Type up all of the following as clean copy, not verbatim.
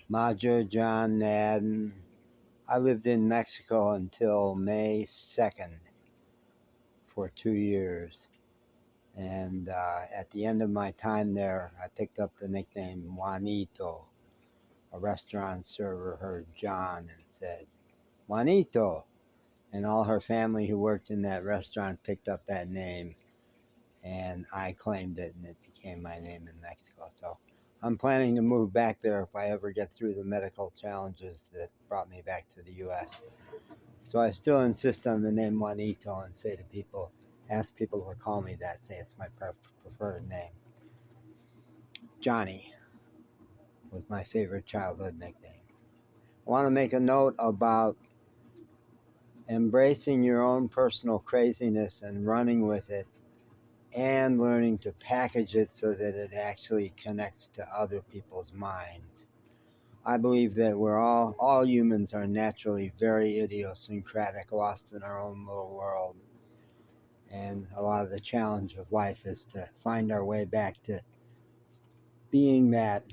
Majo John Madden. I lived in Mexico until May 2nd for 2 years. And at the end of my time there, I picked up the nickname Juanito. A restaurant server heard John and said, Juanito. And all her family who worked in that restaurant picked up that name. And I claimed it, and it became my name in Mexico. So I'm planning to move back there if I ever get through the medical challenges that brought me back to the U.S. So I still insist on the name Juanito and say to people, ask people to call me that, say it's my preferred name. Johnny was my favorite childhood nickname. I want to make a note about embracing your own personal craziness and running with it, and learning to package it so that it actually connects to other people's minds. I believe that we're all humans are naturally very idiosyncratic, lost in our own little world. And a lot of the challenge of life is to find our way back to being that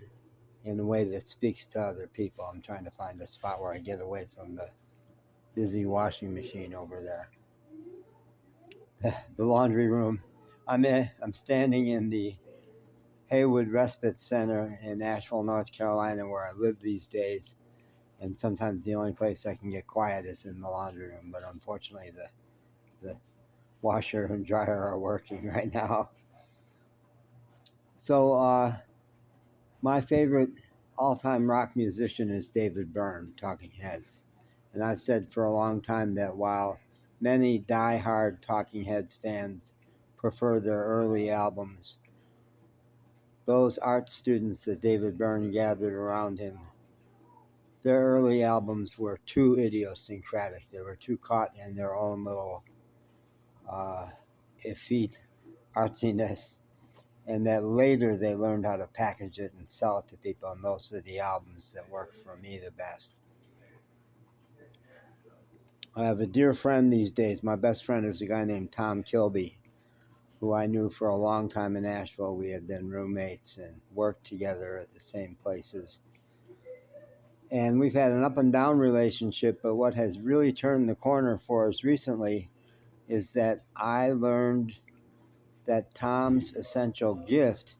in a way that speaks to other people. I'm trying to find a spot where I get away from the busy washing machine over there. The laundry room. I'm standing in the Haywood Respite Center in Asheville, North Carolina, where I live these days. And sometimes the only place I can get quiet is in the laundry room. But unfortunately, the washer and dryer are working right now. So my favorite all-time rock musician is David Byrne, Talking Heads. And I've said for a long time that while many die-hard Talking Heads fans prefer their early albums, those art students that David Byrne gathered around him, their early albums were too idiosyncratic. They were too caught in their own little effete artsiness, and that later they learned how to package it and sell it to people, and those are the albums that work for me the best. I have a dear friend these days. My best friend is a guy named Tom Kilby, who I knew for a long time in Asheville. We had been roommates and worked together at the same places. And we've had an up and down relationship, but what has really turned the corner for us recently is that I learned that Tom's essential gift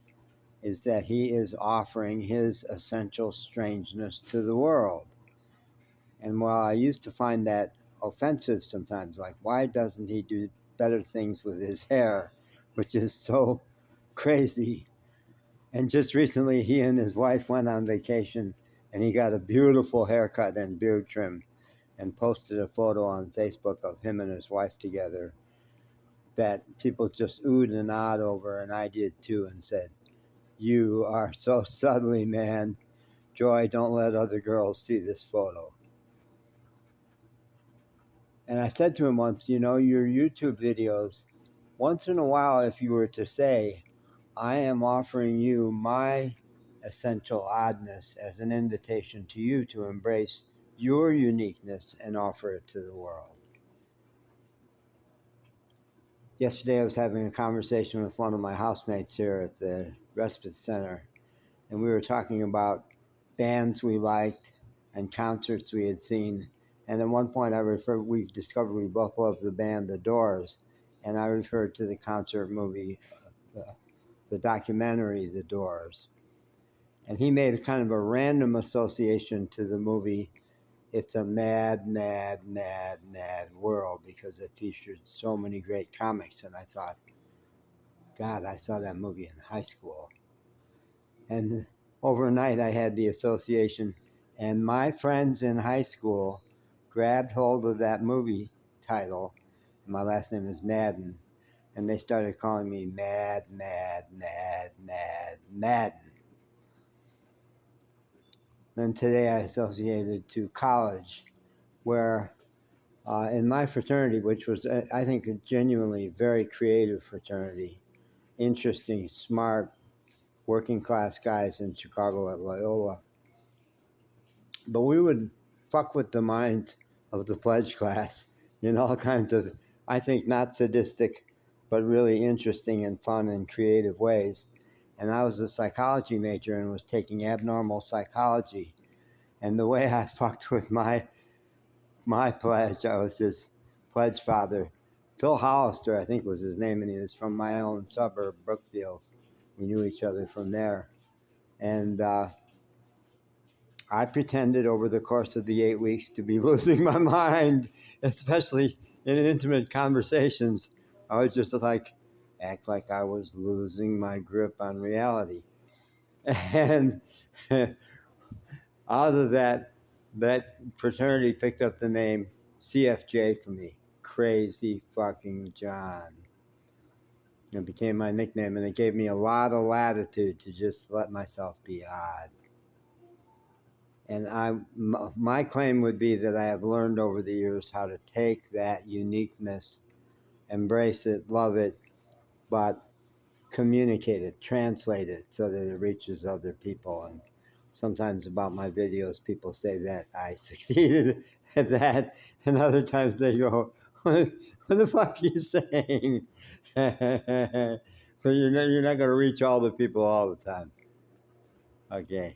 is that he is offering his essential strangeness to the world. And while I used to find that offensive sometimes, like, why doesn't he do better things with his hair, which is so crazy? And just recently, he and his wife went on vacation, and he got a beautiful haircut and beard trim, and posted a photo on Facebook of him and his wife together that people just oohed and ahed over, and I did too, and said, "You are so subtly, man. Joy, don't let other girls see this photo." And I said to him once, your YouTube videos, once in a while, if you were to say, I am offering you my essential oddness as an invitation to you to embrace your uniqueness and offer it to the world. Yesterday, I was having a conversation with one of my housemates here at the Respite Center, and we were talking about bands we liked and concerts we had seen. And at one point, we discovered we both loved the band The Doors, and I referred to the concert movie, the documentary The Doors. And he made a kind of a random association to the movie It's a Mad, Mad, Mad, Mad World, because it featured so many great comics. And I thought, God, I saw that movie in high school. And overnight I had the association, and my friends in high school grabbed hold of that movie title. My last name is Madden, and they started calling me Mad, Mad, Mad, Mad, Madden. Then today I associated to college, where in my fraternity, which was, I think, a genuinely very creative fraternity, interesting, smart, working class guys in Chicago at Loyola. But we would fuck with the minds of the pledge class in all kinds of, I think, not sadistic, but really interesting and fun and creative ways. And I was a psychology major and was taking abnormal psychology. And the way I fucked with my pledge, I was his pledge father. Phil Hollister, I think was his name, and he was from my own suburb, Brookfield. We knew each other from there. And I pretended over the course of the 8 weeks to be losing my mind, especially in intimate conversations. I was just like, act like I was losing my grip on reality. And out of that fraternity picked up the name CFJ for me, Crazy Fucking John. It became my nickname, and it gave me a lot of latitude to just let myself be odd. And my claim would be that I have learned over the years how to take that uniqueness, embrace it, love it, but communicate it, translate it so that it reaches other people. And sometimes about my videos, people say that I succeeded at that, and other times they go, what the fuck are you saying? But you're not going to reach all the people all the time. Okay.